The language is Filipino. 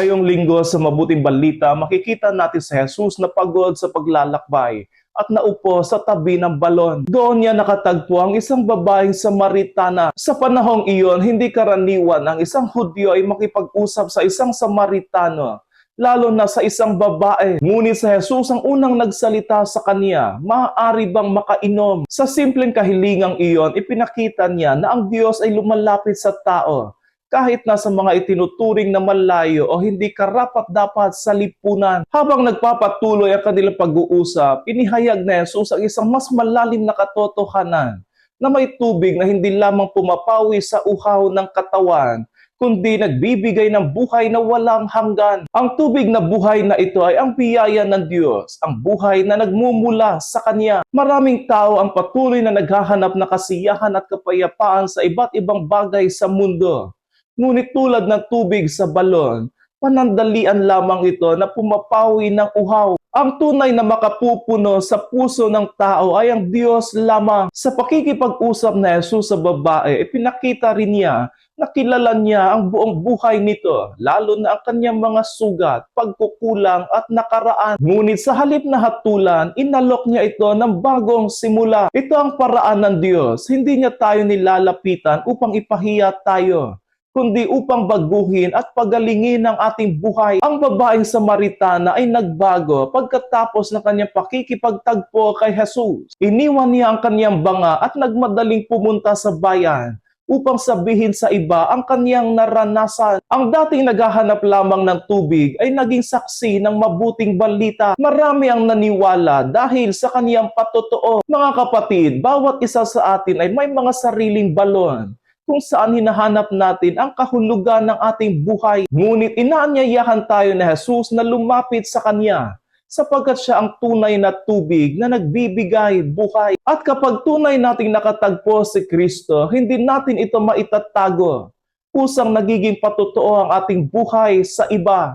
Ngayong linggo sa Mabuting Balita, makikita natin si Jesus na pagod sa paglalakbay at naupo sa tabi ng balon. Doon niya nakatagpo ang isang babaeng Samaritana. Sa panahong iyon, hindi karaniwan ang isang Hudyo ay makipag-usap sa isang Samaritano, lalo na sa isang babae. Ngunit si Jesus ang unang nagsalita sa kanya, maaari bang makainom? Sa simpleng kahilingang iyon, ipinakita niya na ang Diyos ay lumalapit sa tao, kahit nasa mga itinuturing na malayo o hindi karapat-dapat sa lipunan. Habang nagpapatuloy ang kanilang pag-uusap, inihayag na Jesus ang isang mas malalim na katotohanan, na may tubig na hindi lamang pumapawi sa uhaw ng katawan, kundi nagbibigay ng buhay na walang hanggan. Ang tubig na buhay na ito ay ang biyaya ng Diyos, ang buhay na nagmumula sa Kanya. Maraming tao ang patuloy na naghahanap ng kasiyahan at kapayapaan sa iba't ibang bagay sa mundo. Ngunit tulad ng tubig sa balon, panandalian lamang ito na pumapawi ng uhaw. Ang tunay na makapupuno sa puso ng tao ay ang Diyos lamang. Sa pakikipag-usap na Jesus sa babae, ipinakita rin niya na kilala niya ang buong buhay nito, lalo na ang kanyang mga sugat, pagkukulang at nakaraan. Ngunit sa halip na hatulan, inalok niya ito ng bagong simula. Ito ang paraan ng Diyos. Hindi niya tayo nilalapitan upang ipahiya tayo, kundi upang baguhin at pagalingin ang ating buhay. Ang babaeng Samaritana ay nagbago pagkatapos ng kanyang pakikipagtagpo kay Jesus. Iniwan niya ang kanyang banga at nagmadaling pumunta sa bayan upang sabihin sa iba ang kanyang naranasan. Ang dating naghahanap lamang ng tubig ay naging saksi ng mabuting balita. Marami ang naniwala dahil sa kanyang patotoo. Mga kapatid, bawat isa sa atin ay may mga sariling balon kung saan hinahanap natin ang kahulugan ng ating buhay. Ngunit inaanyayahan tayo ni Jesus na lumapit sa Kanya, sapagkat siya ang tunay na tubig na nagbibigay buhay. At kapag tunay nating nakatagpo si Kristo, hindi natin ito maitatago. Kusang nagiging patotoo ang ating buhay sa iba.